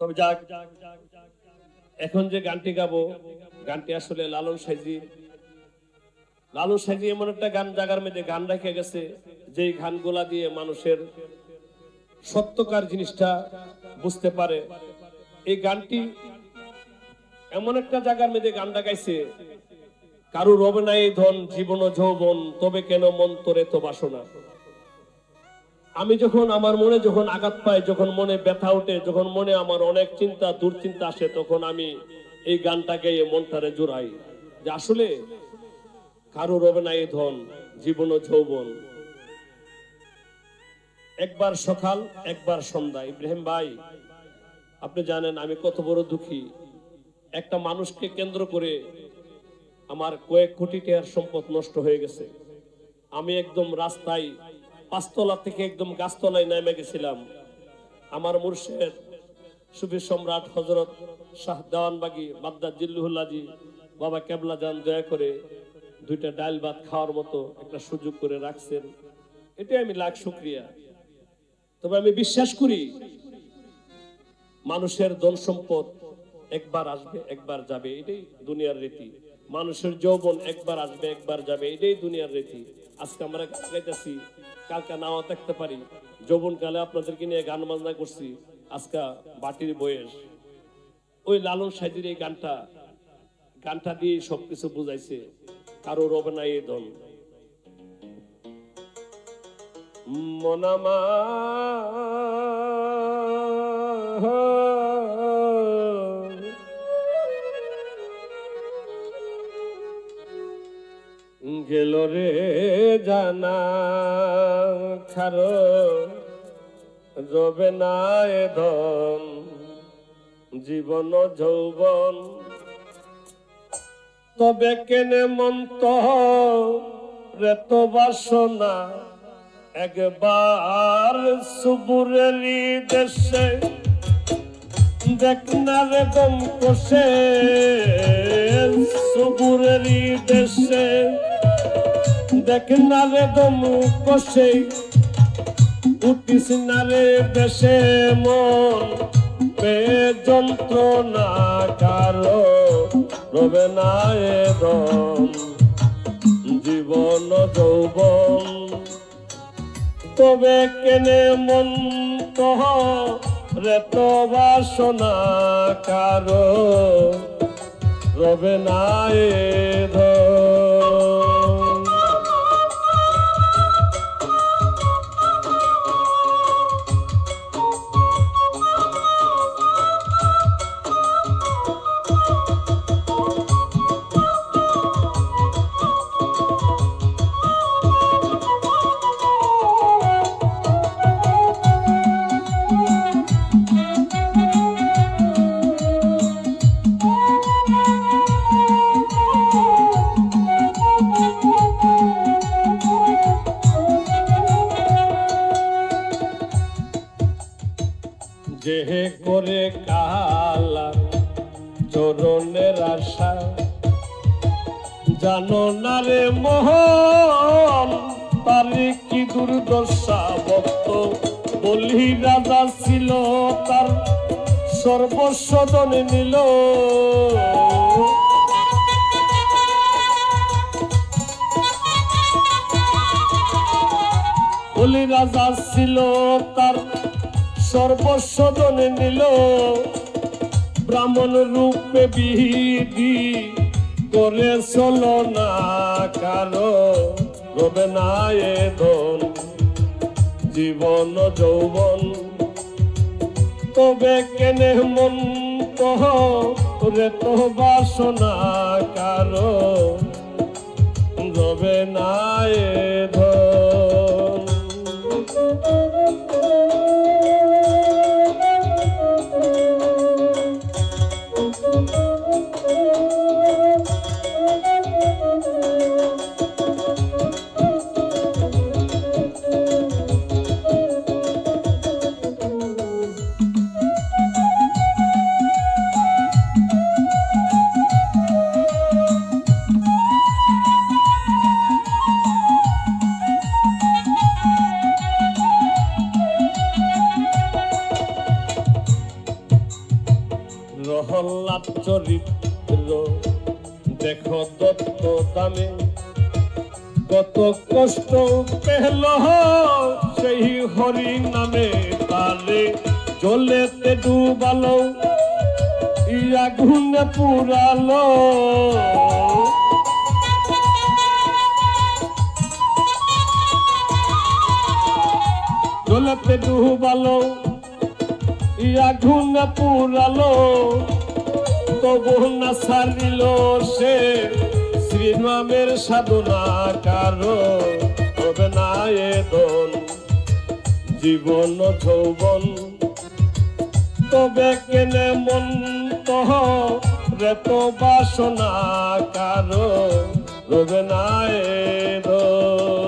তবে যাক, এখন যে গানটি গাবো, গানটি আসলে লালন সাইজি এমন একটা গান জায়গার মধ্যে গান রেখে গেছে, যেই গানগুলা দিয়ে মানুষের সত্যকার জিনিসটা বুঝতে পারে। এই গানটি এমন একটা জায়গার মধ্যে গানটা গাইছে, কারু রবে নাই ধন জীবন যৌবন, তবে কেন মন তোরে তো বাসনা। আমি যখন আমার মনে যখন আঘাত পাই, যখন মনে ব্যথা ওঠে, যখন মনে আমার অনেক চিন্তা দুশ্চিন্তা আসে, তখন আমি এই গানটা গেয়ে মনটারে জোড়াই যে আসলে কারো রবে নাই ধন জীবন যৌবন, একবার সকাল একবার সন্ধ্যা। ইব্রাহিম ভাই, আপনি জানেন আমি কত বড় দুঃখী। একটা মানুষকে কেন্দ্র করে আমার কয়েক কোটি টাকার সম্পদ নষ্ট হয়ে গেছে। আমি একদম রাস্তায় পাঁচতলা থেকে একদম গাছতলায় নেমে গেছিলাম। আমার মুর্শেদ সুফি সম্রাট হযরত শাহ দেওয়ানবাগী মাদ্দাদ জিল্লুহুল্লাহজি বাবা কেবলা জান দয়া করে দুইটা ডাল ভাত খাওয়ার মতো একটা সুযোগ করে রাখছেন, এটাই আমি লাখ শুকরিয়া। তবে আমি বিশ্বাস করি মানুষের ধন সম্পদ একবার আসবে একবার যাবে, এটাই দুনিয়ার রীতি। মানুষের যৌবন একবার আসবে একবার যাবে, এটাই দুনিয়ার রীতি। আজকে আমরা গান গাইতেছি, কালকে নাও থাকতে পারি। যৌবন কালে আপনাদেরকে নিয়ে গান বাজনা করছি, আজকে বাটির বয়স। ওই লালন সাইজির এই গানটা দিয়ে সবকিছু বুঝাইছে, কারো রবে না এই ধন। মনামা গেল রে জানা, খারো রবে না এ ধন জীবন যৌবন, তবে কেনে মন্ত রে তো বাসনা। একবার সুবুরেলি দেশে দেখ না রে গম কষে, সুবুরেলি দেশে দেখ না রে গম কষে, উঠিস না রে দেশে মন পে যন্ত্রণা, কারো রবে না এ ধন জীবন যৌবন, তবে কেনে মন কহ রে তো বাসনা, কারো রবে না এ ধন। যে করে কালা চরণের আশা, জানো না রে মোহন তারে কি দুর্দশা। ভক্ত বলি রাজা ছিল, তার সর্বস্ব দনে নিল। বলি রাজা ছিল, তার সর্বস্ব দনে নিল। ব্রাহ্মণ রূপে বিধি করে চলো না, কারো রবে না এ ধন জীবন যৌবন, তবে কেনে মন কহ রে তো বাসনা, কারো রবে না এ ধন। রহল্লাদ চরিত্র দেখো দত্ত দামে কত কষ্ট পেল সেই হরি নামে তারে জলেতে ডুবালো আগুনে পুরালো জলেতে ডুবালো আগুনে পুরালো তবু না ছাড়িল সে শ্রীরামের সাধনা কারো হবে না এ দন জীবন যৌবন তবে কেনে মন তহ রেত বাসনা কারো হবে না এ দন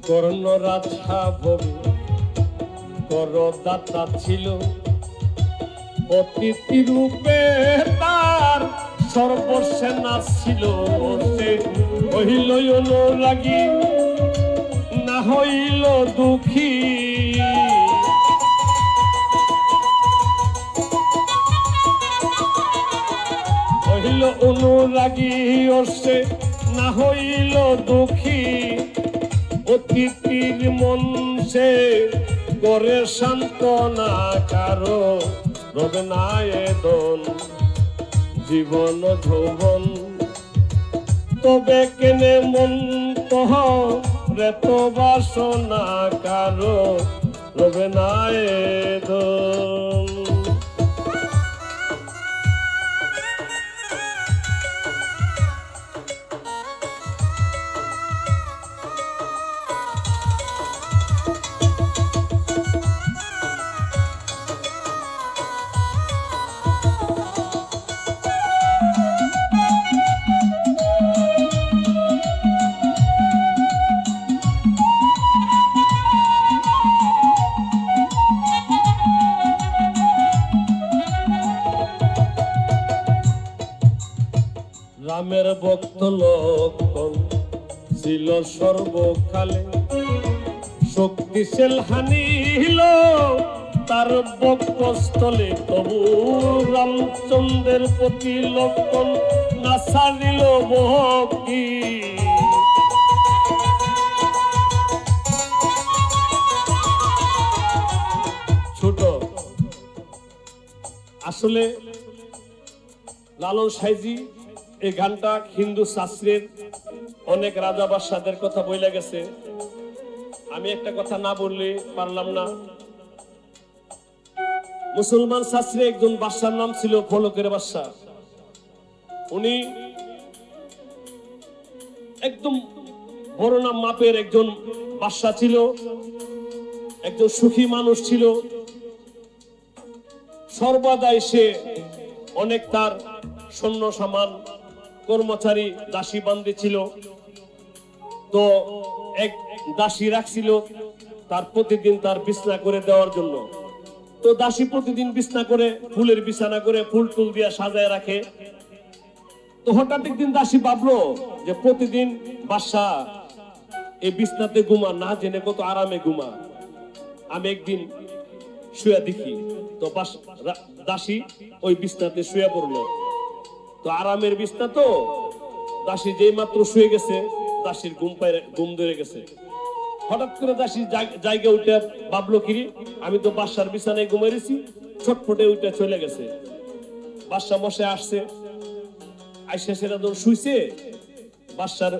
কর্ণ রাজা ভবি করদাতা ছিল অতিথি রূপে তার সর্বসেনা ছিল সে হইল অনুরাগী না হইল দুঃখী হইল অনুরাগী সে না হইল দুঃখী অতিথির মন সে করে সান্ত্বনা কারো রবে না এ দন জীবন যৌবন তবে কেনে মন তহ রেত বাসনা কারো রবে না এ দন রামের ভক্ত লক্ষণ ছিল সর্বকালে শক্তিশাল হানিল তার বক্ষস্থলে তবু রামচন্দ্রের প্রতি লক্ষণ না ছাড়িল ভক্তি ছোট আসলে লালন সাইজি এই গানটা হিন্দু শাস্ত্রের অনেক রাজা বাদশাদের কথা বইলা গেছে আমি একটা কথা না বললে পারলাম না মুসলমান শাস্ত্রে একজন বাদশার নাম ছিল ফলকের বাদশা উনি একদম বড় নাম মাপের একজন বাদশা ছিল একজন সুখী মানুষ ছিল সর্বদাই সে অনেক তার সৈন্য সামান কর্মচারী দাসী বান্দি ছিল তো এক দাসী রাখছিল তার প্রতিদিন তার বিছনা করে দেওয়ার জন্য তো দাসী প্রতিদিন বিছনা করে ফুলের বিছানা করে ফুল টুল দিয়া সাজায় রাখে তো হঠাৎ একদিন দাসী ভাবলো যে প্রতিদিন বাদশা এই বিছনাতে ঘুমা না জেনে কত আরামে ঘুমা আমি একদিন শুয়ে দেখি তো দাসী ওই বিছনাতে শুয়ে পড়লো তো আরামের বিছনা তো দাসী যেই মাত্র শুয়ে গেছে দাসীর ঘুম ধরে গেছে হঠাৎ করে দাসী জায়গা উঠে ভাবলো কি আমি তো বাদশার বিছানায় ঘুমাইছি ছটফটে উঠে চলে গেছে বাদশা মশাই আসছে আইসা সেটা তো শুইছে বাদশার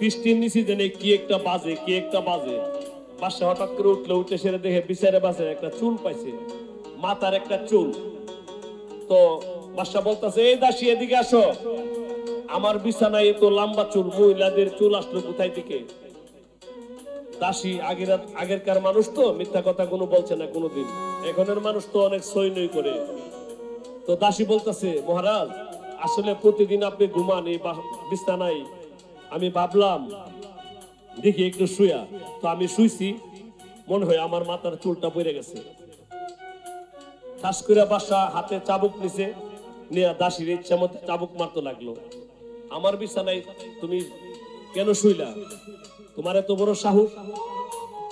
বৃষ্টির নিচে জেনে কি একটা বাজে কি একটা বাজে। বাদশা হঠাৎ করে উঠলো, উঠে সেরে দেখে বিচারে বাসে একটা চুল পাইছে, মাথার একটা চুল। তো বাদশা বলতেছে, এই দাসী এদিকে আসো, আমার বিছানায় এত লম্বা চুল, মহিলাদের চুল আসলো কোথায় থেকে? দাসী আগেরকার মানুষ তো মিথ্যা কথা কোনো বলছে না কোনোদিন, এখনের মানুষ তো অনেক সৈন্যই করে। তো দাসী বলতেছে, মহারাজ আসলে প্রতিদিন আপনি ঘুমান এই বিছানায়, আমি ভাবলাম দেখি একটু শুয়া, তো আমি শুইছি, মনে হয় আমার মাথার চুলটা পড়ে গেছে। ঠাস করে বাদশা হাতে চাবুক নিছে, নিয়ে দাসীর ইচ্ছা মতো চাবুক মারতে লাগলো। আমার বিছানায় তুমি কেন শুইলা? তোমার এত বড় সাহস?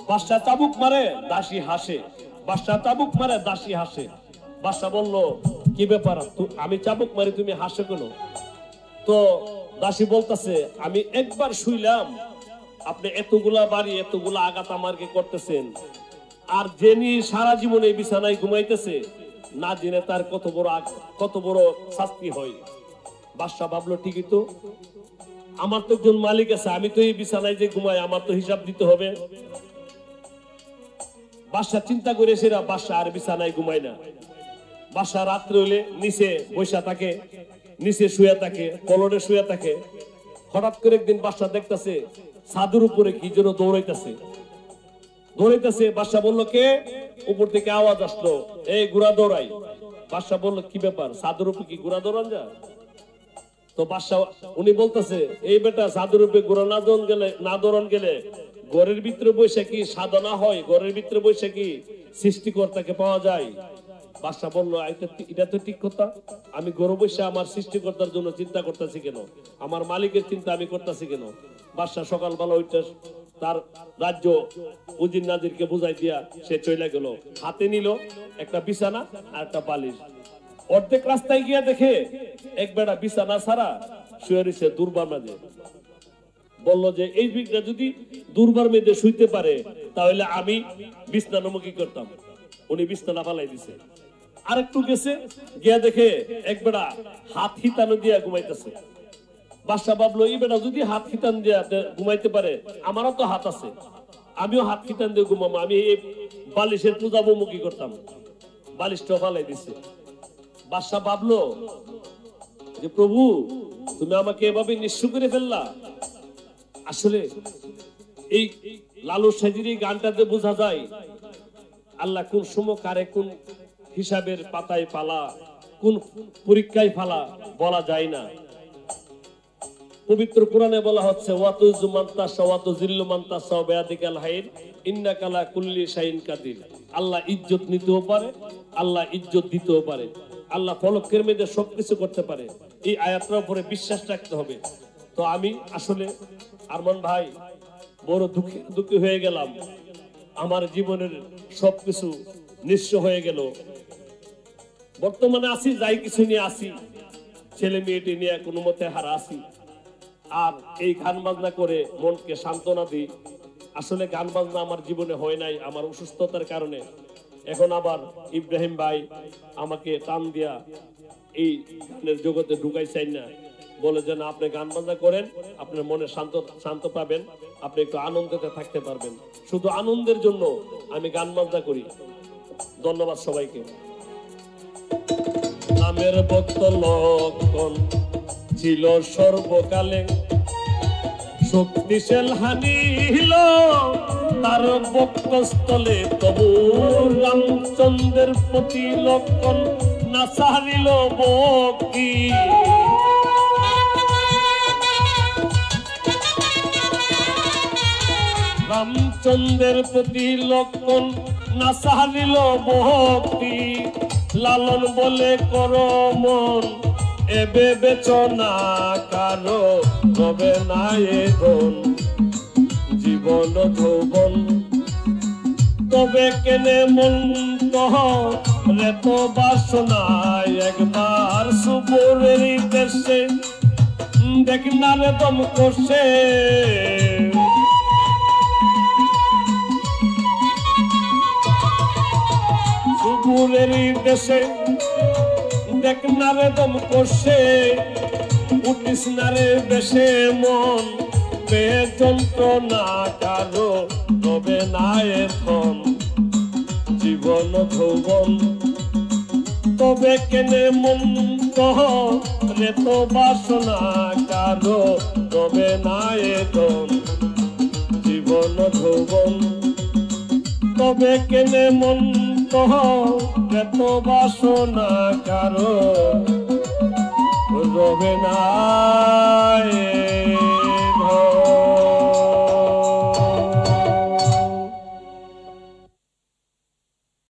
বাদশা চাবুক মারে, দাসী হাসে। বাদশা চাবুক মারে, দাসী হাসে। বাদশা বলল, কি ব্যাপার, আমি চাবুক মারি তুমি হাসো কেন? তো দাসী বলতেছে, আমি একবার শুইলাম, আপনি এতগুলা বাড়ি এতগুলা আঘাত আমাকে করতেছেন, আর জেনি সারা জীবন এই বিছানায় ঘুমাইতেছে, না জেনে তার কত বড় শাস্তি হয়। বাদশা ভাবলো, ঠিকই তো, আমার তো একজন মালিক আছে, আমি তো এই বিছানায় যে ঘুমাই আমার তো হিসাব দিতে হবে। বাদশা চিন্তা করে সেরা বাদশা আর বিছানায় ঘুমায় না। বাদশা রাত্রে হইলে নিচে বৈশা থাকে, নিচে শুয়ে থাকে, পলনে শুয়ে থাকে। হঠাৎ করে একদিন বাদশা দেখতেছে ছাদের উপরে কি যেন দৌড়াইতেছে। বাদশা বললো, কে? উপর থেকে আওয়াজ আসলো, এই ঘোড়া দৌড়াই। বাদশা বললো, কি ব্যাপার, ছাদের উপরে কি ঘোড়া দৌড়ান যায়? তো বাদশা উনি বলতেছে, এই বেটা ছাদের উপরে ঘোড়া না দৌড়ান গেলে ঘরের ভিতরে বসে কি সাধনা হয়? ঘরের ভিতরে বসে কি সৃষ্টিকর্তাকে পাওয়া যায়? বাদশা বললো, এটা তো ঠিক কথা, আমি ঘরে বসে আমার সৃষ্টিকর্তার জন্য চিন্তা করতেছি কেন? আমার মালিকের চিন্তা আমি করতেছি কেন? বাদশা সকালবেলা ওইটা তার রাজ্য উজির নাজিরকে বুঝাই দিয়া সে চলে গেল। হাতে নিল একটা বিছানা আর একটা বালিশ। অর্ধেক রাস্তায় গিয়া দেখে এক বেটা বিছানা ছাড়া শুয়ে রয়েছে দুর্বার মাঝে। বললো যে এই বিঘ্না যদি দুর্বার মেয়েদের শুইতে পারে তাহলে আমি বিছানামুখী করতাম। উনি বিছানা ফালাই দিছে। আরেকটু গেছে, গিয়া দেখে এক বেটা হাত হিতানো দিয়া ঘুমাইতেছে। বাদশা ভাবলো, এই বেটা যদি হাত খিতান দিয়ে ঘুমাইতে পারে, আমারও তো হাত আছে, আমিও হাত খিতান দিয়ে ঘুমাবো, আমি এই বালিশের পূজামুখী করতাম। বালিশটা ফালাই দিছে। বাদশা ভাবলো যে প্রভু, তুমি আমাকে এভাবে নিঃস্ব করে ফেললা। আসলে এই লালু সাজির এই গানটাতে বোঝা যায় আল্লাহ কোন সময় কারে কোন হিসাবের পাতায় পালা, কোন পরীক্ষায় ফালা বলা যায় না। পবিত্র কোরআনে বলা হচ্ছে, ওয়াতুযু মান তাশা ওয়া তুযিল্লু মান তাশা বিয়াদিকাল খায়র ইন্নাকা লা কুল্লি শাইইন কাদির। আল্লাহ ইজ্জত নিতেও পারে, আল্লাহ ইজ্জত দিতেও পারে, আল্লাহ ফলকের মধ্যে সবকিছু করতে পারে। এই আয়াতটার উপরে বিশ্বাস রাখতে হবে। তো আমি আসলে আরমান ভাই বড় দুঃখী হয়ে গেলাম, আমার জীবনের সবকিছু নিঃস্ব হয়ে গেল। বর্তমানে আসি যাই কিছু নিয়ে আসি, ছেলে মেয়েটি নিয়ে কোনো মতে হারা আসি, আর এই গান বাজনা করে মনকে সান্ত্বনা দিই। আসলে গান বাজনা আমার জীবনে হয় নাই আমার অসুস্থতার কারণে। এখন আবার ইব্রাহিম ভাই আমাকে টান দিয়া এই গানের জগতে ঢুকাই চাই না, বলে যে না, আপনি গান বাজনা করেন, আপনার মনে শান্ত পাবেন, আপনি একটু আনন্দতে থাকতে পারবেন। শুধু আনন্দের জন্য আমি গান বাজনা করি। ধন্যবাদ সবাইকে। নামের ভক্ত লক্ষণ ছিল সর্বকালে, শক্তিশাল হানিল তার বক্ষস্থলে, তবু রামচন্দ্রের প্রতি লক্ষণ না সারিল ভক্তি। রামচন্দ্রের প্রতি লক্ষণ না সারিল ভক্তি। লালন বলে কর মন এবে বেচনা কারো রবে না এখন জীবন যৌবন। তবে কেনে মন রে তো বাসনায় একবার সুপুরের দেশে দেখ না রে দম করছে। সুপুরের দেশে দেখ না রে দম করছে, উঠিস না রে বেশে মন তবে যন্ত্রণা কারো তবে না এখন জীবন যৌবন তবে কেনে মন রে তো বাসনা কারো তবে না এখন জীবন যৌবন তবে কেনে মন রে তো বাসনা কারো রবে না